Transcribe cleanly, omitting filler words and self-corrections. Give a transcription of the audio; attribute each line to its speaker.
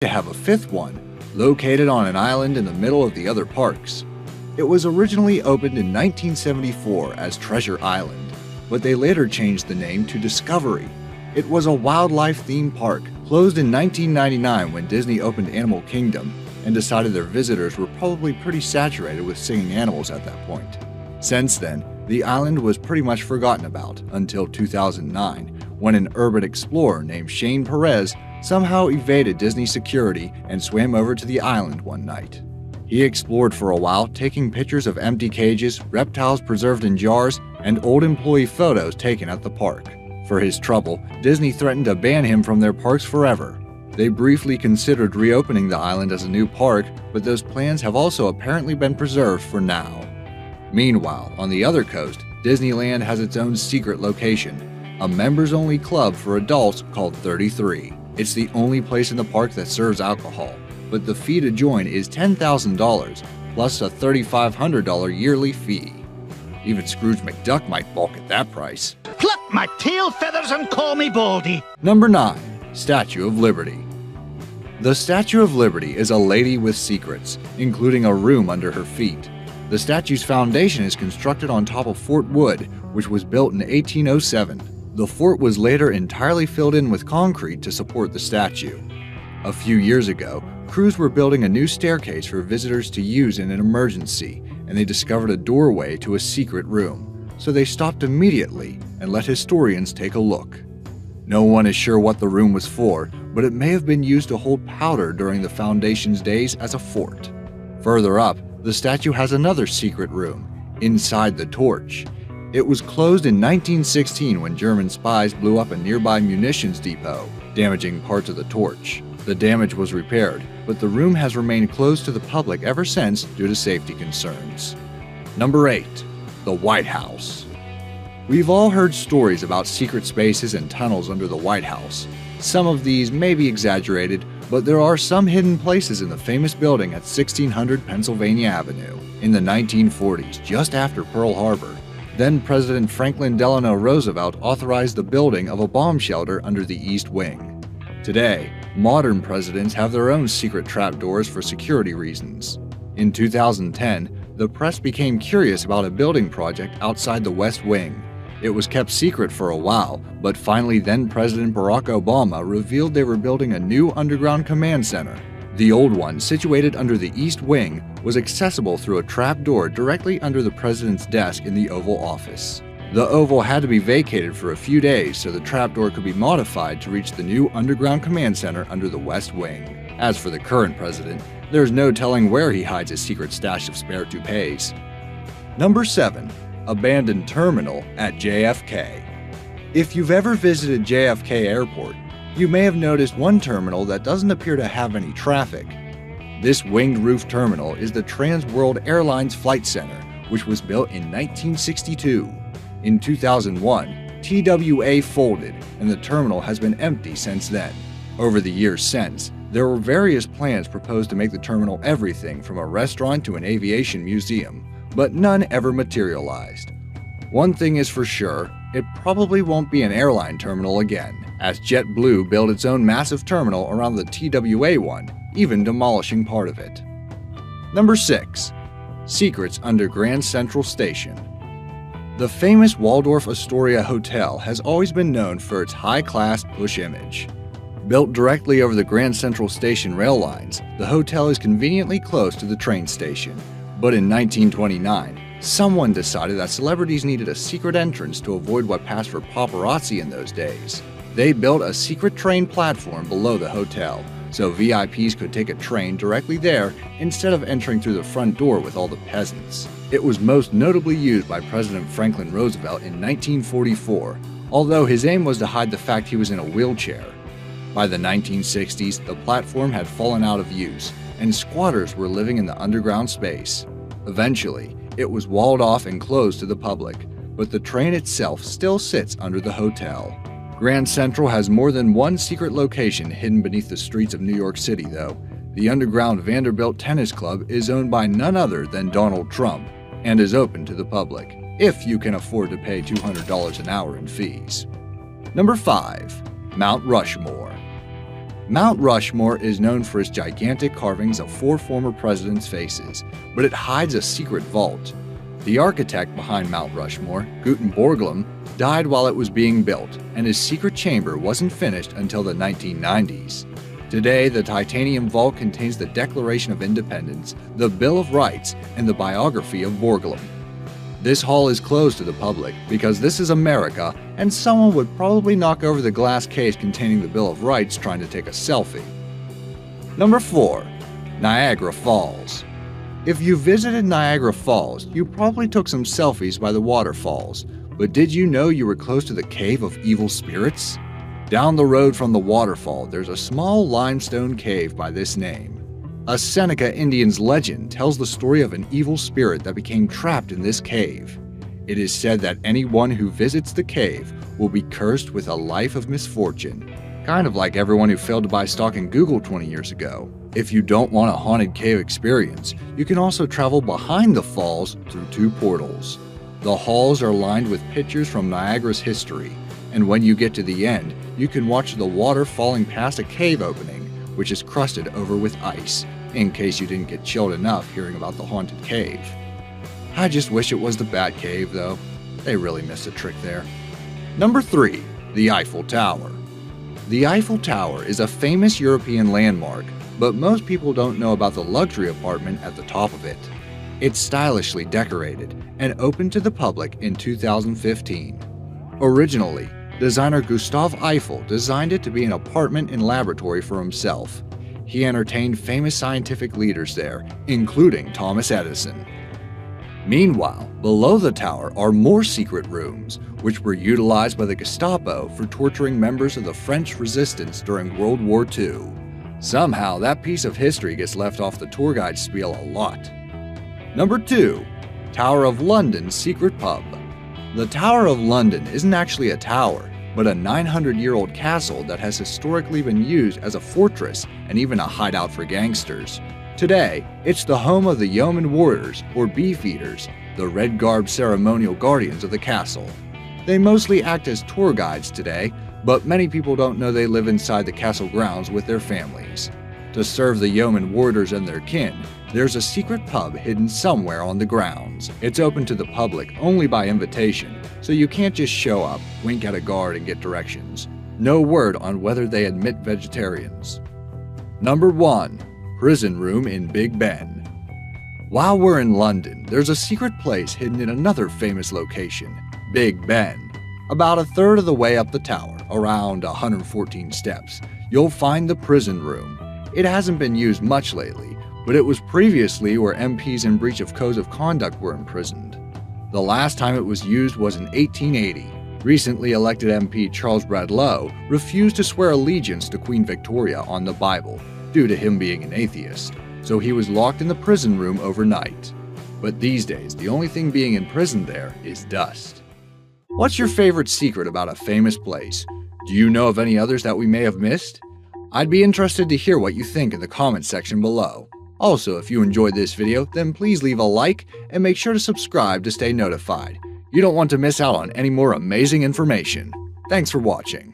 Speaker 1: to have a fifth one, located on an island in the middle of the other parks. It was originally opened in 1974 as Treasure Island, but they later changed the name to Discovery. It was a wildlife theme park, closed in 1999 when Disney opened Animal Kingdom and decided their visitors were probably pretty saturated with singing animals at that point. Since then, the island was pretty much forgotten about until 2009, when an urban explorer named Shane Perez somehow evaded Disney security and swam over to the island one night. He explored for a while, taking pictures of empty cages, reptiles preserved in jars, and old employee photos taken at the park. For his trouble, Disney threatened to ban him from their parks forever. They briefly considered reopening the island as a new park, but those plans have also apparently been preserved for now. Meanwhile, on the other coast, Disneyland has its own secret location, a members-only club for adults called 33. It's the only place in the park that serves alcohol, but the fee to join is $10,000 plus a $3,500 yearly fee. Even Scrooge McDuck might balk at that price.
Speaker 2: Pluck my tail feathers and call me Baldy.
Speaker 1: Number 9. Statue of Liberty. The Statue of Liberty is a lady with secrets, including a room under her feet. The statue's foundation is constructed on top of Fort Wood, which was built in 1807. The fort was later entirely filled in with concrete to support the statue. A few years ago, crews were building a new staircase for visitors to use in an emergency, and they discovered a doorway to a secret room, so they stopped immediately and let historians take a look. No one is sure what the room was for, but it may have been used to hold powder during the foundation's days as a fort. Further up, the statue has another secret room, inside the torch. It was closed in 1916 when German spies blew up a nearby munitions depot, damaging parts of the torch. The damage was repaired, but the room has remained closed to the public ever since due to safety concerns. Number 8. The White House. We've all heard stories about secret spaces and tunnels under the White House. Some of these may be exaggerated, but there are some hidden places in the famous building at 1600 Pennsylvania Avenue. In the 1940s, just after Pearl Harbor, then President Franklin Delano Roosevelt authorized the building of a bomb shelter under the East Wing. Today, modern presidents have their own secret trapdoors for security reasons. In 2010, the press became curious about a building project outside the West Wing. It was kept secret for a while, but finally then-President Barack Obama revealed they were building a new underground command center. The old one, situated under the East Wing, was accessible through a trapdoor directly under the president's desk in the Oval Office. The Oval had to be vacated for a few days so the trapdoor could be modified to reach the new underground command center under the West Wing. As for the current president, there's no telling where he hides his secret stash of spare toupees. Number 7. Abandoned terminal at JFK. If you've ever visited JFK Airport, you may have noticed one terminal that doesn't appear to have any traffic. This winged roof terminal is the Trans World Airlines Flight Center, which was built in 1962. In 2001, TWA folded, and the terminal has been empty since then. Over the years since, there were various plans proposed to make the terminal everything from a restaurant to an aviation museum, but none ever materialized. One thing is for sure, it probably won't be an airline terminal again, as JetBlue built its own massive terminal around the TWA one, even demolishing part of it. Number 6. Secrets under Grand Central Station. The famous Waldorf Astoria Hotel has always been known for its high-class push image. Built directly over the Grand Central Station rail lines, the hotel is conveniently close to the train station. But in 1929, someone decided that celebrities needed a secret entrance to avoid what passed for paparazzi in those days. They built a secret train platform below the hotel, so VIPs could take a train directly there instead of entering through the front door with all the peasants. It was most notably used by President Franklin Roosevelt in 1944, although his aim was to hide the fact he was in a wheelchair. By the 1960s, the platform had fallen out of use, and squatters were living in the underground space. Eventually, it was walled off and closed to the public, but the train itself still sits under the hotel. Grand Central has more than one secret location hidden beneath the streets of New York City, though. The underground Vanderbilt Tennis Club is owned by none other than Donald Trump and is open to the public, if you can afford to pay $200 an hour in fees. Number 5. Mount Rushmore. Mount Rushmore is known for its gigantic carvings of 4 former presidents' faces, but it hides a secret vault. The architect behind Mount Rushmore, Guten Borglum, died while it was being built, and his secret chamber wasn't finished until the 1990s. Today, the titanium vault contains the Declaration of Independence, the Bill of Rights, and the biography of Borglum. This hall is closed to the public because this is America, and someone would probably knock over the glass case containing the Bill of Rights trying to take a selfie. Number 4. Niagara Falls. If you visited Niagara Falls, you probably took some selfies by the waterfalls, but did you know you were close to the Cave of Evil Spirits? Down the road from the waterfall, there's a small limestone cave by this name. A Seneca Indian's legend tells the story of an evil spirit that became trapped in this cave. It is said that anyone who visits the cave will be cursed with a life of misfortune, kind of like everyone who failed to buy stock in Google 20 years ago. If you don't want a haunted cave experience, you can also travel behind the falls through 2 portals. The halls are lined with pictures from Niagara's history, and when you get to the end, you can watch the water falling past a cave opening, which is crusted over with ice, in case you didn't get chilled enough hearing about the haunted cave. I just wish it was the Batcave, though. They really missed a trick there. Number 3. The Eiffel Tower. The Eiffel Tower is a famous European landmark, but most people don't know about the luxury apartment at the top of it. It's stylishly decorated and opened to the public in 2015. Originally, designer Gustave Eiffel designed it to be an apartment and laboratory for himself. He entertained famous scientific leaders there, including Thomas Edison. Meanwhile, below the tower are more secret rooms, which were utilized by the Gestapo for torturing members of the French resistance during World War II. Somehow, that piece of history gets left off the tour guide spiel a lot. Number 2. Tower of London's Secret Pub. The Tower of London isn't actually a tower, but a 900-year-old castle that has historically been used as a fortress and even a hideout for gangsters. Today, it's the home of the Yeoman Warders, or Beefeaters, the red-garbed ceremonial guardians of the castle. They mostly act as tour guides today, but many people don't know they live inside the castle grounds with their families. To serve the Yeoman Warders and their kin, there's a secret pub hidden somewhere on the grounds. It's open to the public only by invitation, so you can't just show up, wink at a guard, and get directions. No word on whether they admit vegetarians. Number 1. Prison Room in Big Ben. While we're in London, there's a secret place hidden in another famous location, Big Ben. About a third of the way up the tower, around 114 steps, you'll find the prison room. It hasn't been used much lately, but it was previously where MPs in breach of codes of conduct were imprisoned. The last time it was used was in 1880. Recently elected MP Charles Bradlaugh refused to swear allegiance to Queen Victoria on the Bible, due to him being an atheist, so he was locked in the prison room overnight. But these days, the only thing being imprisoned there is dust. What's your favorite secret about a famous place? Do you know of any others that we may have missed? I'd be interested to hear what you think in the comments section below. Also, if you enjoyed this video, then please leave a like and make sure to subscribe to stay notified. You don't want to miss out on any more amazing information. Thanks for watching.